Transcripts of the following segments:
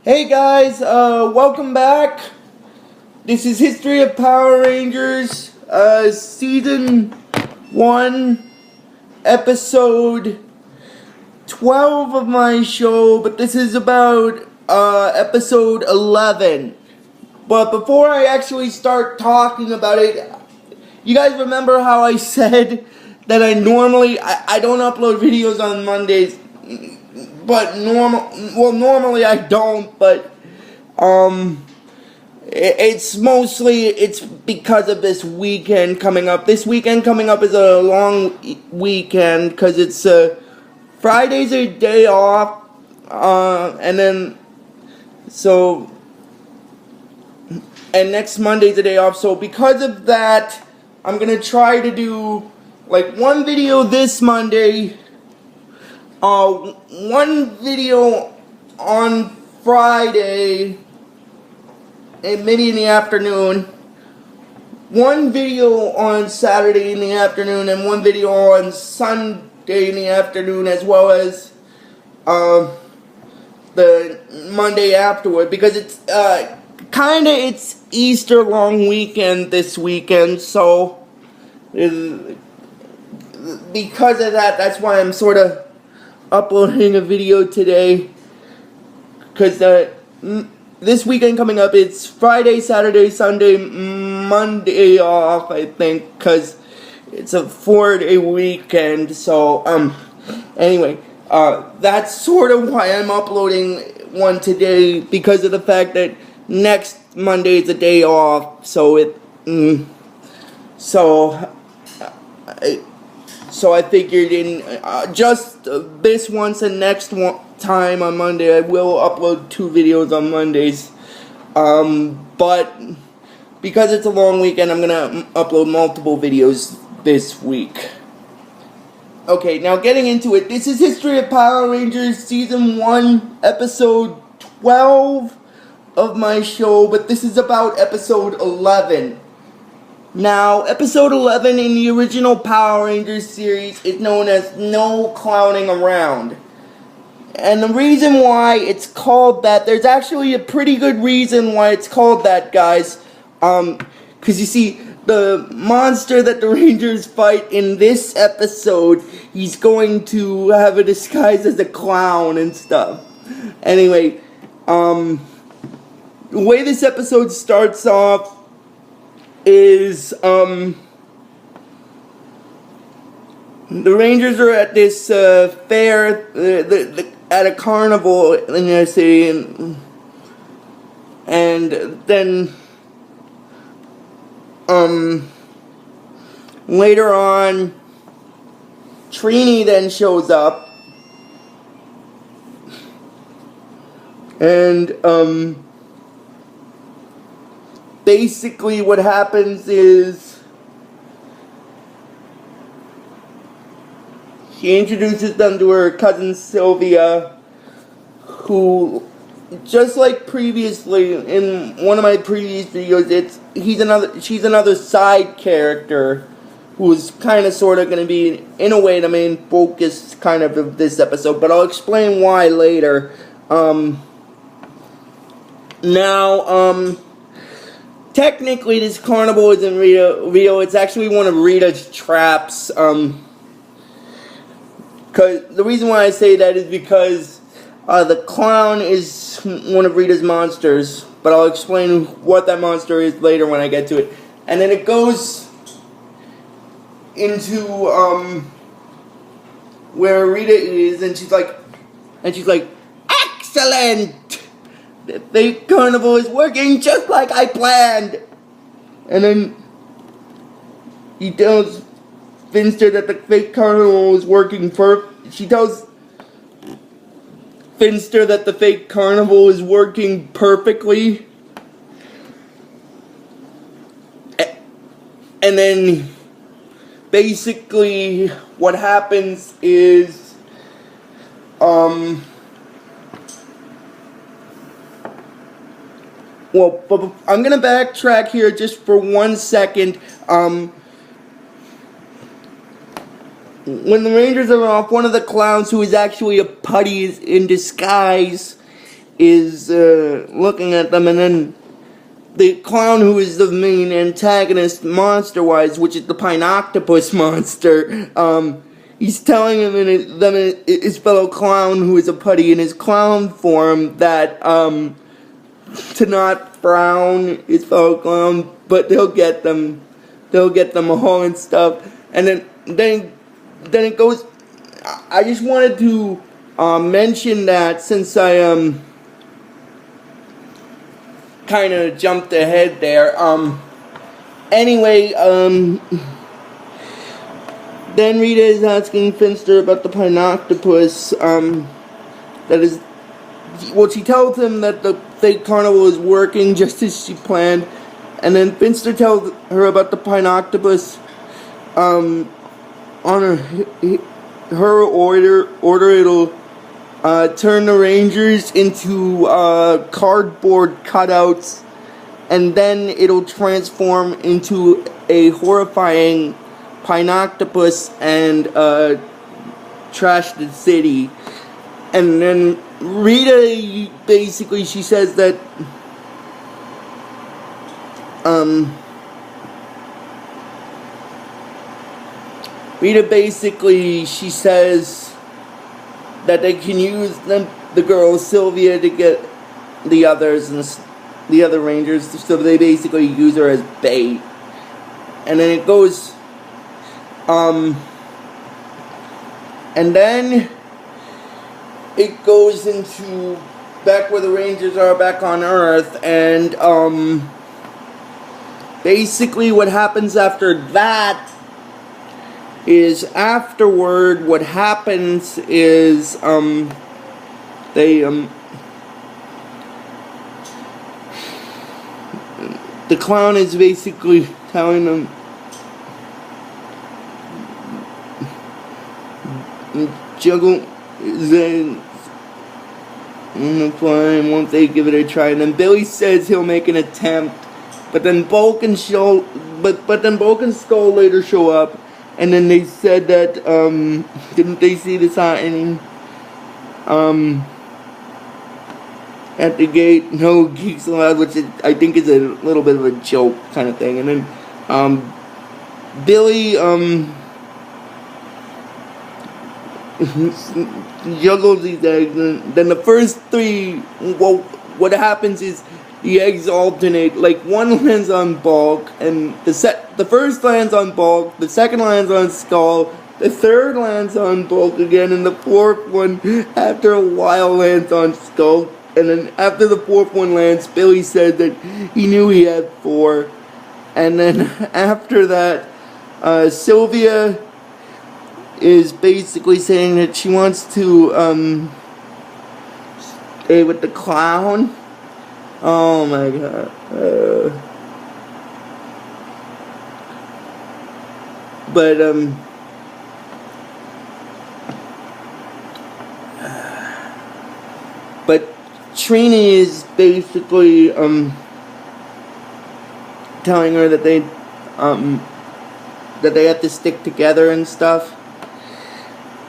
Hey guys, welcome back. This is History of Power Rangers, Season 1, Episode 12 of my show, but this is about, Episode 11. But before I actually start talking about it, you guys remember how I said that I don't upload videos on Mondays, but normally I don't, but, it's because of this weekend coming up. This weekend coming up is a long weekend, because it's, Friday's a day off, and next Monday's a day off, so because of that, I'm gonna try to do, like, one video this Monday, one video on Friday, and maybe in the afternoon, one video on Saturday in the afternoon, and one video on Sunday in the afternoon, as well as, the Monday afterward, because it's, it's Easter long weekend this weekend, so, because of that, that's why I'm sort of uploading a video today, because this weekend coming up, it's Friday, Saturday, Sunday, Monday off, I think, because it's a 4-day weekend, so, anyway, that's sort of why I'm uploading one today, because of the fact that next Monday is a day off, so So I figured in just this once and next time on Monday, I will upload 2 videos on Mondays. But because it's a long weekend, I'm going to upload multiple videos this week. Okay, now getting into it. This is History of Power Rangers Season 1, Episode 12 of my show, but this is about Episode 11. Now, Episode 11 in the original Power Rangers series is known as No Clowning Around. And the reason why it's called that, there's actually a pretty good reason why it's called that, guys. Because you see, the monster that the Rangers fight in this episode, he's going to have a disguise as a clown and stuff. Anyway, the way this episode starts off is, the Rangers are at this, fair, at a carnival in their city, and then, later on, Trini then shows up, and, basically what happens is she introduces them to her cousin Slyvia, who, just like previously in one of my previous videos, she's another side character who's kind of sort of going to be, in a way, the main focus kind of this episode, but I'll explain why later. Technically, this carnival isn't real. It's actually one of Rita's traps. Cause the reason why I say that is because the clown is one of Rita's monsters. But I'll explain what that monster is later when I get to it. And then it goes into where Rita is, and she's like, excellent! The fake carnival is working just like I planned. And then he tells Finster that the fake carnival is working she tells Finster that the fake carnival is working perfectly. And then basically what happens is well, but I'm going to backtrack here just for 1 second. When the Rangers are off, one of the clowns, who is actually a putty in disguise, is looking at them, and then the clown, who is the main antagonist monster-wise, which is the Pine-Octopus monster, he's telling him his fellow clown, who is a putty in his clown form, that to not frown his fellow clown, but they'll get them all and stuff. And then it goes. I just wanted to mention that, since I kind of jumped ahead there. Anyway, then Rita is asking Finster about the Pine-Octopus. She tells him that the fake carnival is working just as she planned, and then Finster tells her about the Pine-Octopus. On her order, it'll turn the Rangers into cardboard cutouts, and then it'll transform into a horrifying Pine-Octopus and trash the city. And then Rita, basically, she says that she says that they can use the girl Slyvia to get the others and the other Rangers, so they basically use her as bait. And then it goes, and then it goes into back where the Rangers are, back on Earth, and basically what happens after that is, afterward, what happens is, the clown is basically telling them, juggle, then, fine, won't they give it a try? And then Billy says he'll make an attempt, but then Bulk and Skull later show up. And then they said that, didn't they see the sign, at the gate, no geeks allowed, which I think is a little bit of a joke kind of thing. And then, Billy, juggles these eggs, and then the first three, well, what happens is, the eggs alternate, like one lands on Bulk, and the first lands on Bulk, the second lands on Skull, the third lands on Bulk again, and the fourth one, after a while, lands on Skull. And then after the fourth one lands, Billy said that he knew he had 4. And then after that, Slyvia is basically saying that she wants to stay with the clown. Oh my god. But Trini is basically telling her that they have to stick together and stuff.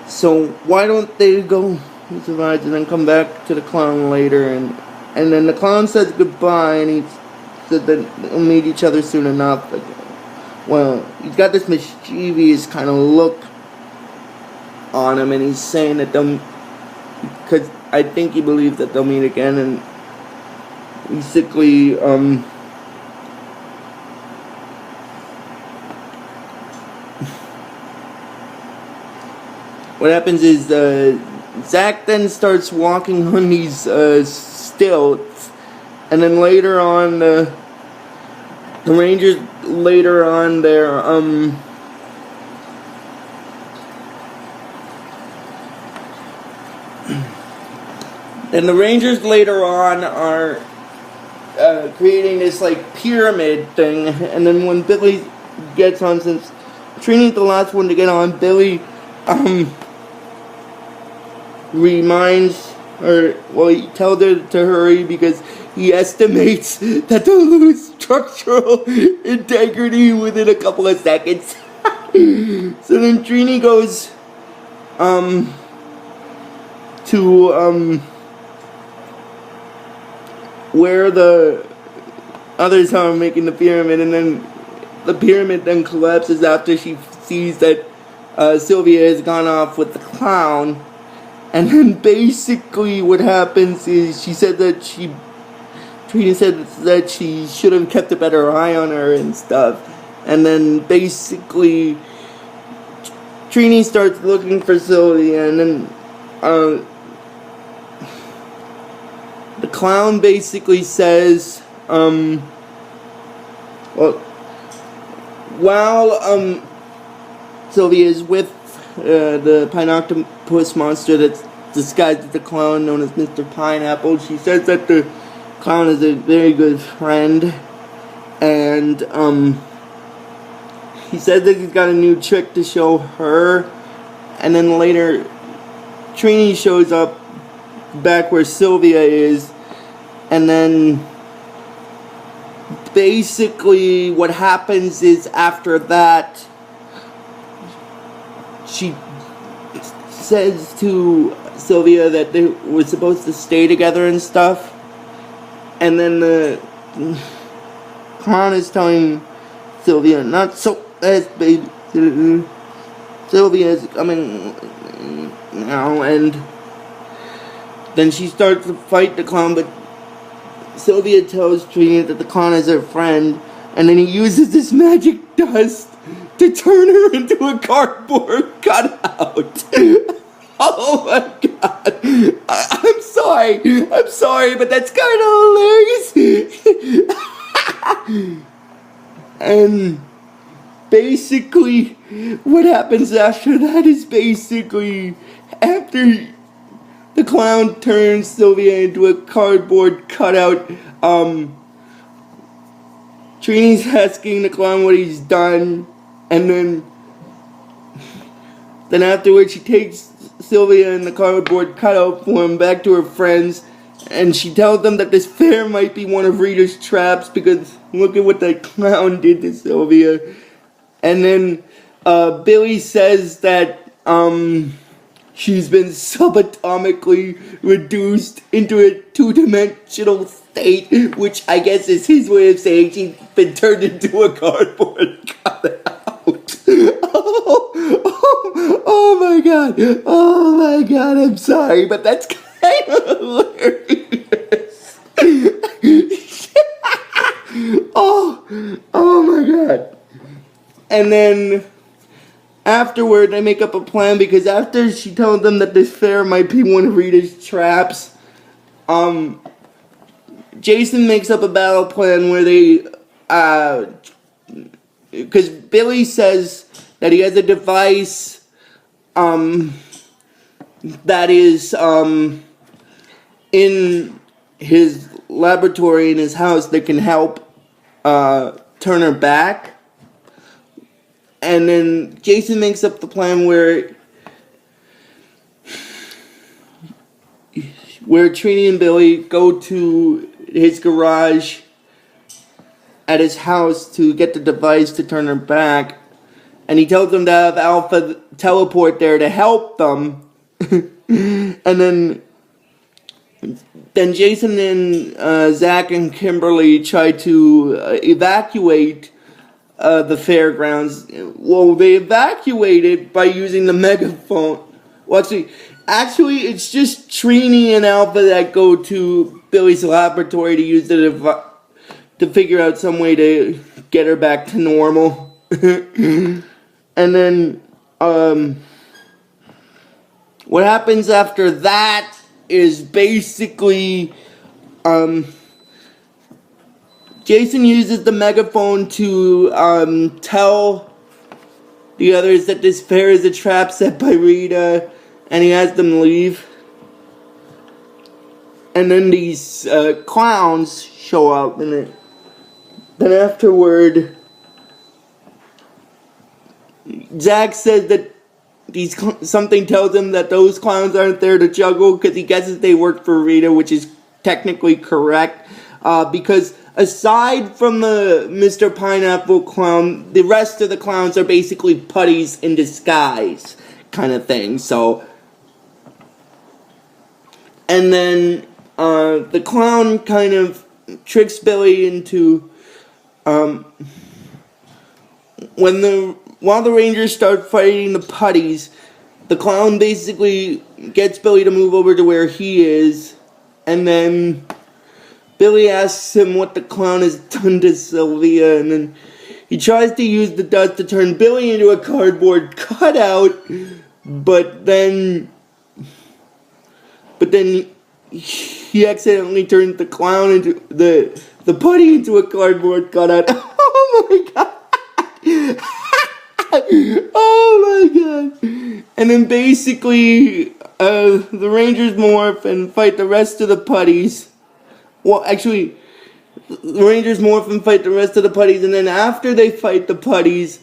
So why don't they go survive and then come back to the clown later, and then the clown says goodbye, and he said that they'll meet each other soon enough. But, well, he's got this mischievous kind of look on him, and he's saying that they'll, because I think he believes that they'll meet again, and basically, what happens is, Zach then starts walking on these, stilts, and then later on, the Rangers, later on, they're, and the Rangers later on are, creating this, like, pyramid thing, and then when Billy gets on, since Trini's the last one to get on, Billy, reminds her, well, he tells her to hurry because he estimates that they'll lose structural integrity within a couple of seconds. So then Trini goes where the others are making the pyramid, and then the pyramid then collapses after she sees that Sylvia has gone off with the clown. And then basically what happens is Trini said that she should have kept a better eye on her and stuff. And then basically Trini starts looking for Sylvia, and then the clown basically says, while Sylvia is with the Pineoctopus monster that's disguised as the clown known as Mr. Pineapple, she says that the clown is a very good friend, and he says that he's got a new trick to show her. And then later Trini shows up back where Sylvia is, and then basically what happens is after that she says to Sylvia that they were supposed to stay together and stuff, and then the clown is telling Sylvia not so fast, baby. Sylvia is coming now, and then she starts to fight the clown, but Sylvia tells Trini that the clown is her friend, and then he uses this magic dust to turn her into a cardboard cutout. Oh my god. I'm sorry, but that's kind of hilarious. And basically, what happens after that is basically, after the clown turns Sylvia into a cardboard cutout, Trini's asking the clown what he's done, and then afterwards she takes Sylvia in the cardboard cutout form back to her friends, and she tells them that this fair might be one of Rita's traps because look at what that clown did to Sylvia. And then Billy says that she's been subatomically reduced into a two-dimensional state, which I guess is his way of saying she's been turned into a cardboard cutout. Oh my god, I'm sorry, but that's kind of hilarious. Oh my god. And then afterward, I make up a plan, because after she told them that this fair might be one of Rita's traps, Jason makes up a battle plan where they, because Billy says that he has a device, that is, in his laboratory in his house that can help, turn her back. And then Jason makes up the plan where Trini and Billy go to his garage at his house to get the device to turn her back, and he tells them to have Alpha teleport there to help them. And then Jason and Zach and Kimberly try to evacuate the fairgrounds. Well, they evacuate it by using the megaphone. Well, actually, it's just Trini and Alpha that go to Billy's laboratory to use the to figure out some way to get her back to normal. And then, what happens after that is basically, Jason uses the megaphone to tell the others that this fair is a trap set by Rita, and he has them leave. And then these clowns show up, and then afterward, Zach says that something tells him that those clowns aren't there to juggle, because he guesses they work for Rita, which is technically correct, because aside from the Mr. Pineapple clown, the rest of the clowns are basically putties in disguise kind of thing. So, and then the clown kind of tricks Billy into, while the Rangers start fighting the putties, the clown basically gets Billy to move over to where he is, and then Billy asks him what the clown has done to Slyvia, and then he tries to use the dust to turn Billy into a cardboard cutout, but then he accidentally turns the clown into the putty into a cardboard cutout. Oh my god! Oh my god! And then basically, the Rangers morph and fight the rest of the putties. Well, actually, the Rangers morph and fight the rest of the putties, and then after they fight the putties,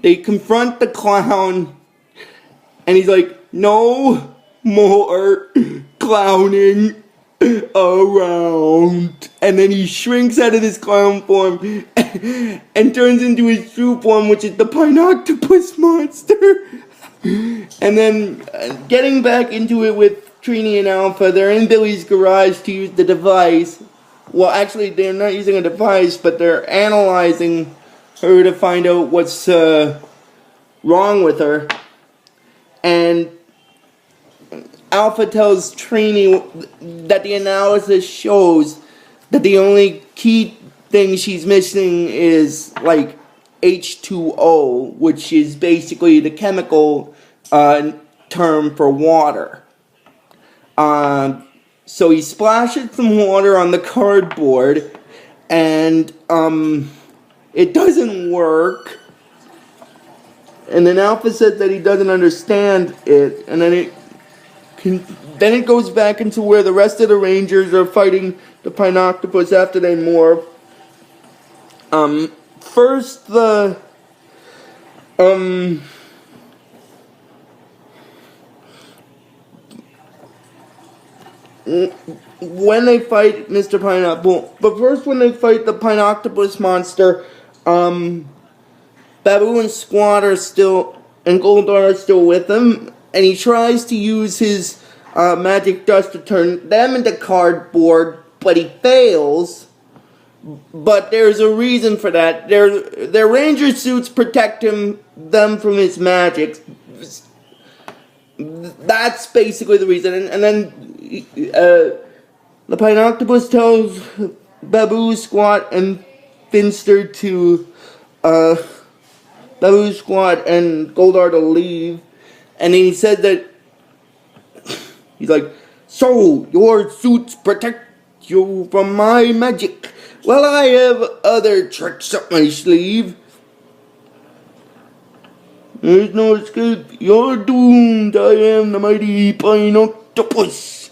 they confront the clown, and he's like, "No more clowning around." And then he shrinks out of his clown form and turns into his true form, which is the pine octopus monster. And then getting back into it with Trini and Alpha, they're in Billy's garage to use the device. Well, actually, they're not using a device, but they're analyzing her to find out what's wrong with her. And Alpha tells Trini that the analysis shows that the only key thing she's missing is, like, H2O, which is basically the chemical term for water. So he splashes some water on the cardboard, and it doesn't work. And then Alpha says that he doesn't understand it, and then it goes back into where the rest of the Rangers are fighting the Pine Octopus after they morph. First when they fight Mr. Pineapple, but first when they fight the Pine Octopus monster, Babu and Squat are still, and Goldar are still with him, and he tries to use his magic dust to turn them into cardboard, but he fails. But there's a reason for that. Their ranger suits protect them from his magic. That's basically the reason. And then the Pine Octopus tells Babu, Squat, and Finster to Babu, Squat, and Goldar to leave. And then he said that he's like, "So your suits protect you from my magic. Well, I have other tricks up my sleeve. There's no escape. You're doomed. I am the mighty Pine Octopus."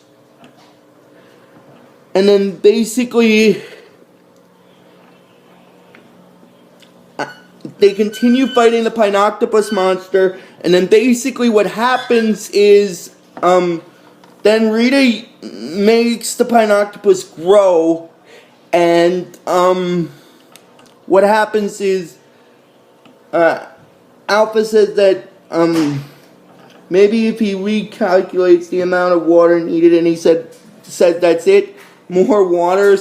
And then basically, they continue fighting the Pine Octopus monster. And then basically what happens is, then Rita makes the Pine Octopus grow. And what happens is, Alpha says that maybe if he recalculates the amount of water needed, and he said that's it, more water.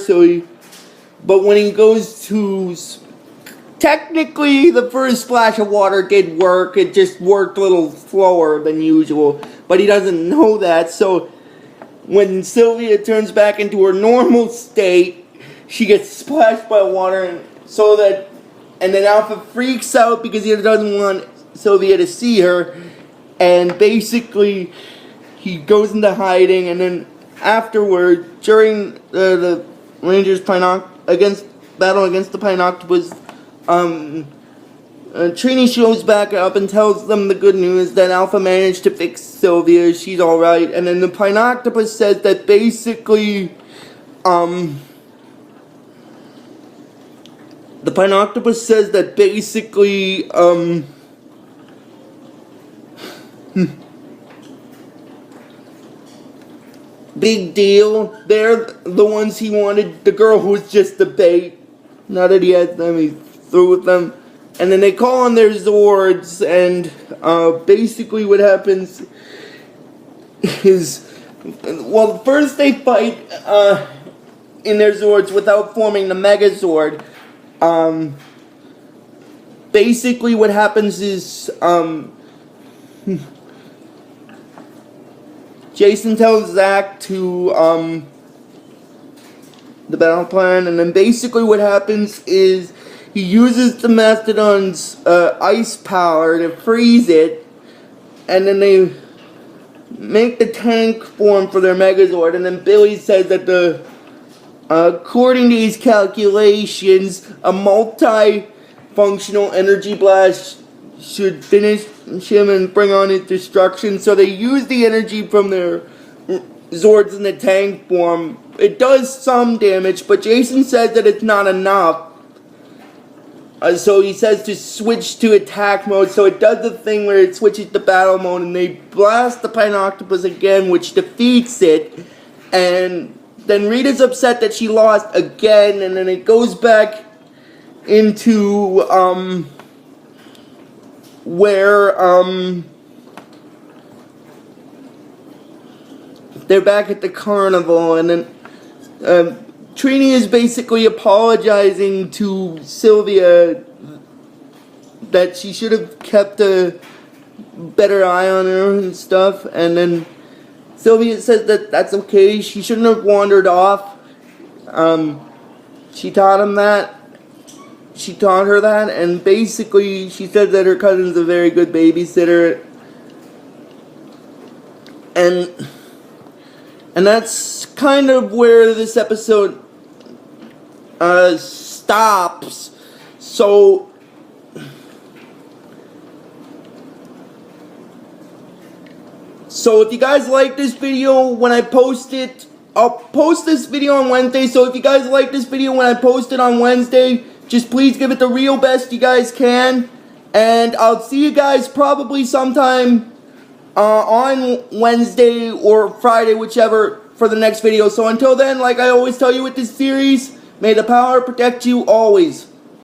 But when he goes to, technically the first splash of water did work. It just worked a little slower than usual, but he doesn't know that. So when Slyvia turns back into her normal state, she gets splashed by water, and then Alpha freaks out because he doesn't want Slyvia to see her, and basically he goes into hiding. And then afterward, during the Rangers battle against the Pine Octopus, Trini shows back up and tells them the good news that Alpha managed to fix Slyvia. She's alright. And then the Pine Octopus says that basically, big deal. They're the ones he wanted. The girl who was just a bait. Now that he has them, he's through with them. And then they call on their Zords, and basically what happens is well, first they fight in their Zords without forming the Megazord. Basically what happens is Jason tells Zach to the battle plan, and then basically what happens is he uses the Mastodon's ice power to freeze it, and then they make the tank form for their Megazord, and then Billy says that according to his calculations, a multi-functional energy blast should finish him and bring on his destruction. So they use the energy from their Zords in the tank form. It does some damage, but Jason says that it's not enough. So he says to switch to attack mode, so it does the thing where it switches to battle mode, and they blast the Pine Octopus again, which defeats it, and then Rita's upset that she lost again, and then it goes back into, where, they're back at the carnival, and then, Trini is basically apologizing to Slyvia that she should have kept a better eye on her and stuff, and then Slyvia says that that's okay, she shouldn't have wandered off. She taught her that, and basically she said that her cousin's a very good babysitter, and that's kind of where this episode stops. So if you guys like this video when I post it, I'll post this video on Wednesday. So if you guys like this video when I post it on Wednesday, just please give it the real best you guys can, and I'll see you guys probably sometime on Wednesday or Friday, whichever, for the next video. So until then, like I always tell you with this series, may the power protect you always.